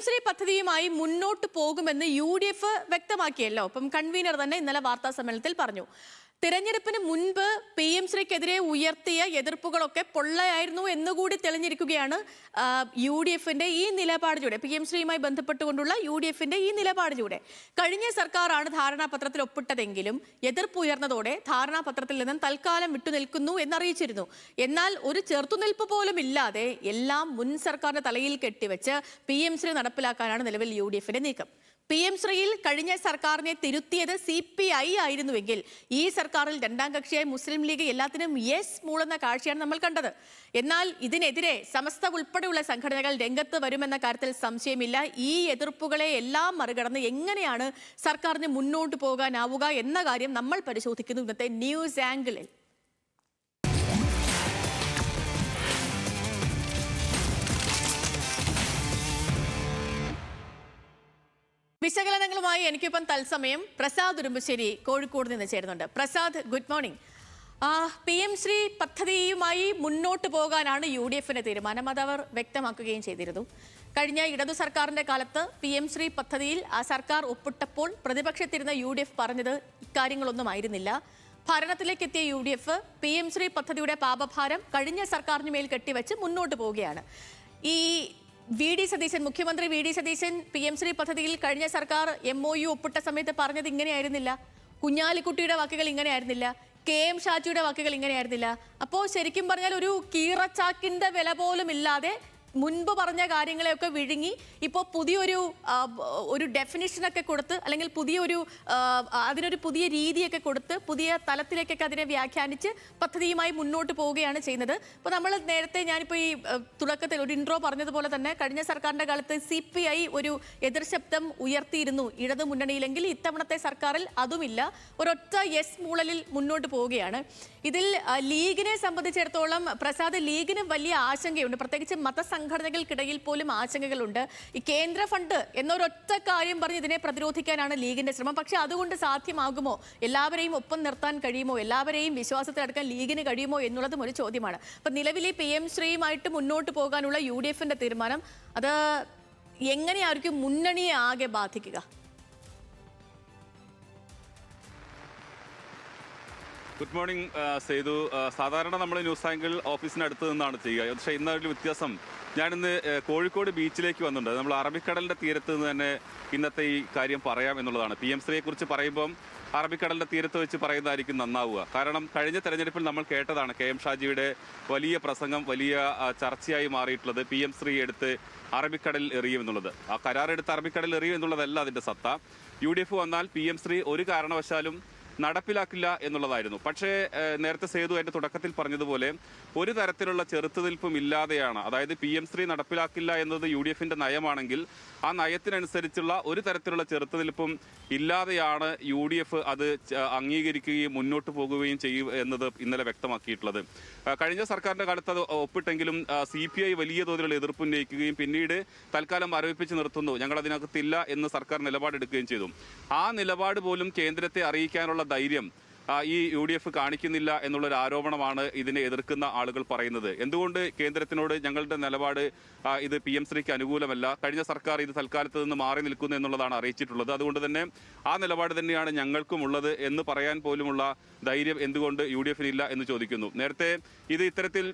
ശ്രീ പദ്ധതിയുമായി മുന്നോട്ട് പോകുമെന്ന് UDF വ്യക്തമാക്കിയല്ലോ. അപ്പം കൺവീനർ തന്നെ ഇന്നലെ വാർത്താ സമ്മേളനത്തിൽ പറഞ്ഞു. തിരഞ്ഞെടുപ്പിന് മുൻപ് PM ശ്രീക്കെതിരെ ഉയർത്തിയ എതിർപ്പുകളൊക്കെ പൊള്ളയായിരുന്നു എന്നുകൂടി തെളിഞ്ഞിരിക്കുകയാണ് UDFന്റെ ഈ നിലപാടിലൂടെ. PM ശ്രീയുമായി ബന്ധപ്പെട്ടുകൊണ്ടുള്ള UDFന്റെ ഈ നിലപാടിലൂടെ കഴിഞ്ഞ സർക്കാരാണ് ധാരണാപത്രത്തിൽ ഒപ്പിട്ടതെങ്കിലും എതിർപ്പ് ഉയർന്നതോടെ ധാരണാപത്രത്തിൽ നിന്നും തൽക്കാലം വിട്ടുനിൽക്കുന്നു എന്നറിയിച്ചിരുന്നു. എന്നാൽ ഒരു ചെറുത്തുനിൽപ്പ് പോലും ഇല്ലാതെ എല്ലാം മുൻ സർക്കാരിന്റെ തലയിൽ കെട്ടിവെച്ച് PM ശ്രീ നടപ്പിലാക്കാനാണ് നിലവിൽ UDFന്റെ നീക്കം. PM ശ്രീയിൽ കഴിഞ്ഞ സർക്കാരിനെ തിരുത്തിയത് CPI ആയിരുന്നുവെങ്കിൽ ഈ സർക്കാരിൽ രണ്ടാം കക്ഷിയായി മുസ്ലിം ലീഗ് എല്ലാത്തിനും യെസ് മൂളുന്ന കാഴ്ചയാണ് നമ്മൾ കണ്ടത്. എന്നാൽ ഇതിനെതിരെ സമസ്ത ഉൾപ്പെടെയുള്ള സംഘടനകൾ രംഗത്ത് വരുമെന്ന കാര്യത്തിൽ സംശയമില്ല. ഈ എതിർപ്പുകളെ എല്ലാം മറികടന്ന് എങ്ങനെയാണ് സർക്കാരിന് മുന്നോട്ട് പോകാനാവുക എന്ന കാര്യം നമ്മൾ പരിശോധിക്കുന്നു ഇന്നത്തെ ന്യൂസ് ആംഗിളിൽ. വിശകലനങ്ങളുമായി എനിക്കിപ്പം തത്സമയം പ്രസാദ് ഉടുമ്പശ്ശേരി കോഴിക്കോട് നിന്ന് ചേരുന്നുണ്ട്. Prasad, good morning. PM Shri പദ്ധതിയുമായി മുന്നോട്ട് പോകാനാണ് UDFന്റെ തീരുമാനം. അത് അവർ വ്യക്തമാക്കുകയും ചെയ്തിരുന്നു. കഴിഞ്ഞ ഇടതു സർക്കാരിന്റെ കാലത്ത് PM ശ്രീ പദ്ധതിയിൽ ആ സർക്കാർ ഒപ്പിട്ടപ്പോൾ പ്രതിപക്ഷത്തിരുന്ന UDF പറഞ്ഞത് ഇക്കാര്യങ്ങളൊന്നും ആയിരുന്നില്ല. ഭരണത്തിലേക്ക് എത്തിയ UDF PM ശ്രീ പദ്ധതിയുടെ പാപഭാരം കഴിഞ്ഞ സർക്കാരിന് മേൽ കെട്ടിവെച്ച് മുന്നോട്ട് പോവുകയാണ്. ഈ മുഖ്യമന്ത്രി VD സതീശൻ PM ശ്രീ പദ്ധതിയിൽ കഴിഞ്ഞ സർക്കാർ MOU ഒപ്പിട്ട സമയത്ത് പറഞ്ഞത് ഇങ്ങനെയായിരുന്നില്ല. കുഞ്ഞാലിക്കുട്ടിയുടെ വാക്കുകൾ ഇങ്ങനെയായിരുന്നില്ല. KM ഷാജിയുടെ വാക്കുകൾ ഇങ്ങനെയായിരുന്നില്ല. അപ്പോൾ ശരിക്കും പറഞ്ഞാൽ ഒരു കീറച്ചാക്കിന്റെ വില പോലും ഇല്ലാതെ മുൻപ് പറഞ്ഞ കാര്യങ്ങളെയൊക്കെ വിഴുങ്ങി ഇപ്പോൾ പുതിയൊരു ഡെഫിനിഷനൊക്കെ കൊടുത്ത് അല്ലെങ്കിൽ അതിനൊരു പുതിയ രീതിയൊക്കെ കൊടുത്ത് പുതിയ തലത്തിലേക്കൊക്കെ അതിനെ വ്യാഖ്യാനിച്ച് പദ്ധതിയുമായി മുന്നോട്ട് പോവുകയാണ് ചെയ്യുന്നത്. അപ്പോൾ നമ്മൾ നേരത്തെ ഞാനിപ്പോൾ ഈ തുടക്കത്തിൽ ഒരു ഇൻട്രോ പറഞ്ഞതുപോലെ തന്നെ കഴിഞ്ഞ സർക്കാരിൻ്റെ കാലത്ത് CPI ഒരു എതിർശബ്ദം ഉയർത്തിയിരുന്നു ഇടതു മുന്നണിയിലെങ്കിൽ ഇത്തവണത്തെ സർക്കാരിൽ അതുമില്ല. ഒരൊറ്റ യെസ് മൂളലിൽ മുന്നോട്ട് പോവുകയാണ്. ഇതിൽ ലീഗിനെ സംബന്ധിച്ചിടത്തോളം പ്രസാദ്, ലീഗിന് വലിയ ആശങ്കയുണ്ട്. പ്രത്യേകിച്ച് സംഘടനകൾക്കിടയിൽ പോലും ആശങ്കകളുണ്ട്. ഈ കേന്ദ്ര ഫണ്ട് എന്നൊരൊറ്റ കാര്യം പറഞ്ഞ് ഇതിനെ പ്രതിരോധിക്കാനാണ് ലീഗിന്റെ ശ്രമം. പക്ഷെ അതുകൊണ്ട് സാധ്യമാകുമോ? എല്ലാവരെയും ഒപ്പം നിർത്താൻ കഴിയുമോ? എല്ലാവരെയും വിശ്വാസത്തിലെടുക്കാൻ ലീഗിന് കഴിയുമോ എന്നുള്ളതും ഒരു ചോദ്യമാണ്. അപ്പൊ നിലവിലെ PM ശ്രീയുമായിട്ട് മുന്നോട്ട് പോകാനുള്ള UDFന്റെ തീരുമാനം അത് എങ്ങനെയായിരിക്കും മുന്നണിയെ ആകെ ബാധിക്കുക? Good morning Sethu. സാധാരണ നമ്മൾ ന്യൂസ് ആംഗിൾ ഓഫീസിനടുത്ത് നിന്നാണ് ചെയ്യുക. പക്ഷേ ഇന്നൊരു വ്യത്യാസം, ഞാനിന്ന് കോഴിക്കോട് ബീച്ചിലേക്ക് വന്നിട്ടുണ്ട്. നമ്മൾ അറബിക്കടലിൻ്റെ തീരത്ത് നിന്ന് തന്നെ ഇന്നത്തെ ഈ കാര്യം പറയാം എന്നുള്ളതാണ്. PM ശ്രീയെ കുറിച്ച് പറയുമ്പം അറബിക്കടലിൻ്റെ തീരത്ത് വെച്ച് പറയുന്നതായിരിക്കും നന്നാവുക. കാരണം കഴിഞ്ഞ തെരഞ്ഞെടുപ്പിൽ നമ്മൾ കേട്ടതാണ് KM ഷാജിയുടെ വലിയ പ്രസംഗം, വലിയ ചർച്ചയായി മാറിയിട്ടുള്ളത് PM ശ്രീ എടുത്ത് അറബിക്കടലിൽ എറിയുമെന്നുള്ളത്. ആ കരാറെടുത്ത് അറബിക്കടലിൽ എറിയും എന്നുള്ളതല്ല അതിൻ്റെ സത്ത. UDF വന്നാൽ PM ശ്രീ ഒരു കാരണവശാലും നടപ്പിലാക്കില്ല എന്നുള്ളതായിരുന്നു. പക്ഷേ നേരത്തെ സേതു അതിൻ്റെ തുടക്കത്തിൽ പറഞ്ഞതുപോലെ ഒരു തരത്തിലുള്ള ചെറുത്തുനിൽപ്പും ഇല്ലാതെയാണ്, അതായത് PM ശ്രീ നടപ്പിലാക്കില്ല എന്നത് UDFന്റെ നയമാണെങ്കിൽ ആ നയത്തിനനുസരിച്ചുള്ള ഒരു തരത്തിലുള്ള ചെറുത്തുനിൽപ്പും ഇല്ലാതെയാണ് UDF അത് അംഗീകരിക്കുകയും മുന്നോട്ട് പോകുകയും ചെയ്യും എന്നത് ഇന്നലെ വ്യക്തമാക്കിയിട്ടുള്ളത്. കഴിഞ്ഞ സർക്കാരിൻ്റെ കാലത്ത് അത് ഒപ്പിട്ടെങ്കിലും CPI വലിയ തോതിലുള്ള എതിർപ്പ് ഉന്നയിക്കുകയും പിന്നീട് തൽക്കാലം മരവിപ്പിച്ച് നിർത്തുന്നു, ഞങ്ങൾ അതിനകത്തില്ല എന്ന് സർക്കാർ നിലപാടെടുക്കുകയും ചെയ്തു. ആ നിലപാട് പോലും കേന്ദ്രത്തെ അറിയിക്കാനുള്ള ധൈര്യം ഈ UDF കാണിക്കുന്നില്ല എന്നുള്ളൊരു ആരോപണമാണ് ഇതിനെ എതിർക്കുന്ന ആളുകൾ പറയുന്നത്. എന്തുകൊണ്ട് കേന്ദ്രത്തിനോട് ഞങ്ങളുടെ നിലപാട് ഇത് PM ശ്രീക്ക് അനുകൂലമല്ല, കഴിഞ്ഞ സർക്കാർ ഇത് തൽക്കാലത്ത് നിന്ന് മാറി നിൽക്കുന്നു എന്നുള്ളതാണ് അറിയിച്ചിട്ടുള്ളത്. അതുകൊണ്ട് തന്നെ ആ നിലപാട് തന്നെയാണ് ഞങ്ങൾക്കും ഉള്ളത് എന്ന് പറയാൻ പോലുമുള്ള ധൈര്യം എന്തുകൊണ്ട് UDFനില്ല എന്ന് ചോദിക്കുന്നു. നേരത്തെ ഇത് ഇത്തരത്തിൽ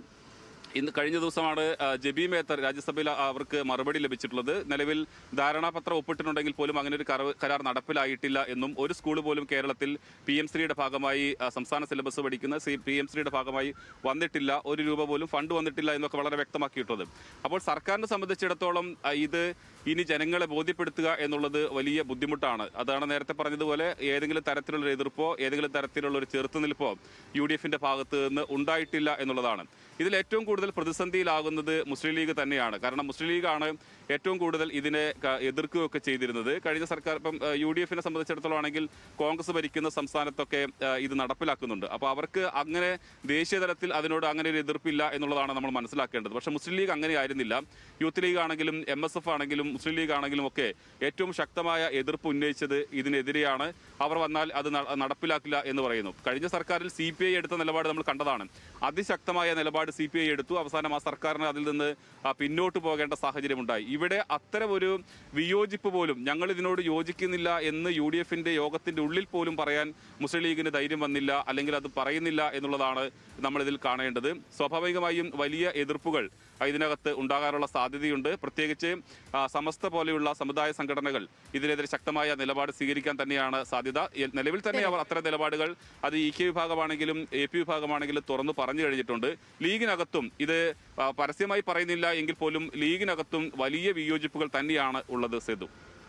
കഴിഞ്ഞ ദിവസമാണ് ജബി മേത്തർ രാജ്യസഭയിൽ അവർക്ക് മറുപടി ലഭിച്ചിട്ടുള്ളത്. നിലവിൽ ധാരണാപത്രം ഒപ്പിട്ടിട്ടുണ്ടെങ്കിൽ പോലും അങ്ങനെ ഒരു കരാർ നടപ്പിലായിട്ടില്ല എന്നും ഒരു സ്കൂൾ പോലും കേരളത്തിൽ PM ശ്രീയുടെ ഭാഗമായി സംസ്ഥാന സിലബസ് പഠിക്കുന്ന PM ശ്രീയുടെ ഭാഗമായി വന്നിട്ടില്ല, ഒരു രൂപ പോലും ഫണ്ട് വന്നിട്ടില്ല എന്നൊക്കെ വളരെ വ്യക്തമാക്കിയിട്ടുള്ളത്. അപ്പോൾ സർക്കാരിനെ സംബന്ധിച്ചിടത്തോളം ഇത് ഇനി ജനങ്ങളെ ബോധ്യപ്പെടുത്തുക എന്നുള്ളത് വലിയ ബുദ്ധിമുട്ടാണ്. അതാണ് നേരത്തെ പറഞ്ഞതുപോലെ ഏതെങ്കിലും തരത്തിലുള്ള എതിർപ്പോ ഏതെങ്കിലും തരത്തിലുള്ള ഒരു ചെറുത്തുനിൽപ്പോ UDFന്റെ ഭാഗത്ത് നിന്ന് ഉണ്ടായിട്ടില്ല എന്നുള്ളതാണ്. ഇതിൽ ഏറ്റവും കൂടുതൽ പ്രതിസന്ധിയിലാകുന്നത് മുസ്ലിം ലീഗ് തന്നെയാണ്. കാരണം മുസ്ലിം ലീഗാണ് ഏറ്റവും കൂടുതൽ ഇതിനെ എതിർക്കുകയൊക്കെ ചെയ്തിരുന്നത്. കഴിഞ്ഞ സർക്കാർ ഇപ്പം UDFനെ സംബന്ധിച്ചിടത്തോളം ആണെങ്കിൽ കോൺഗ്രസ് ഭരിക്കുന്ന സംസ്ഥാനത്തൊക്കെ ഇത് നടപ്പിലാക്കുന്നുണ്ട്. അപ്പോൾ അവർക്ക് അങ്ങനെ ദേശീയ തലത്തിൽ അതിനോട് അങ്ങനെ ഒരു എതിർപ്പില്ല എന്നുള്ളതാണ് നമ്മൾ മനസ്സിലാക്കേണ്ടത്. പക്ഷേ മുസ്ലിം ലീഗ് അങ്ങനെ ആയിരുന്നില്ല. യൂത്ത് ലീഗ് ആണെങ്കിലും MSF ആണെങ്കിലും മുസ്ലിം ലീഗ് ആണെങ്കിലും ഒക്കെ ഏറ്റവും ശക്തമായ എതിർപ്പ് ഉന്നയിച്ചത് ഇതിനെതിരെയാണ്. അവർ വന്നാൽ അത് നടപ്പിലാക്കില്ല എന്ന് പറയുന്നു. കഴിഞ്ഞ സർക്കാരിൽ CPI എടുത്ത നിലപാട് നമ്മൾ കണ്ടതാണ്. അതിശക്തമായ നിലപാട് CPI എടുത്തു. അവസാനം ആ സർക്കാരിന് അതിൽ നിന്ന് പിന്നോട്ട് പോകേണ്ട സാഹചര്യമുണ്ടായി. ഇവിടെ അത്തരം ഒരു വിയോജിപ്പ് പോലും ഞങ്ങൾ ഇതിനോട് യോജിക്കുന്നില്ല എന്ന് UDF-ന്റെ യോഗത്തിന്റെ ഉള്ളിൽ പോലും പറയാൻ മുസ്ലിം ലീഗിന് ധൈര്യം വന്നില്ല, അല്ലെങ്കിൽ അത് പറയുന്നില്ല എന്നുള്ളതാണ് നമ്മളിതിൽ കാണേണ്ടത്. സ്വാഭാവികമായും വലിയ എതിർപ്പുകൾ ഇതിനകത്ത് ഉണ്ടാകാനുള്ള സാധ്യതയുണ്ട്. പ്രത്യേകിച്ച് സമസ്ത പോലെയുള്ള സമുദായ സംഘടനകൾ ഇതിനെതിരെ ശക്തമായ നിലപാട് സ്വീകരിക്കാൻ തന്നെയാണ് സാധ്യത. നിലവിൽ തന്നെ അവർ അത്തരം നിലപാടുകൾ അത് EK വിഭാഗമാണെങ്കിലും AP വിഭാഗമാണെങ്കിലും തുറന്നു പറഞ്ഞു കഴിഞ്ഞിട്ടുണ്ട്. ലീഗിനകത്തും ഇത് പരസ്യമായി പറയുന്നില്ല എങ്കിൽ പോലും ലീഗിനകത്തും വലിയ വിയോജിപ്പുകൾ തന്നെയാണ് ഉള്ളത്. സേതു.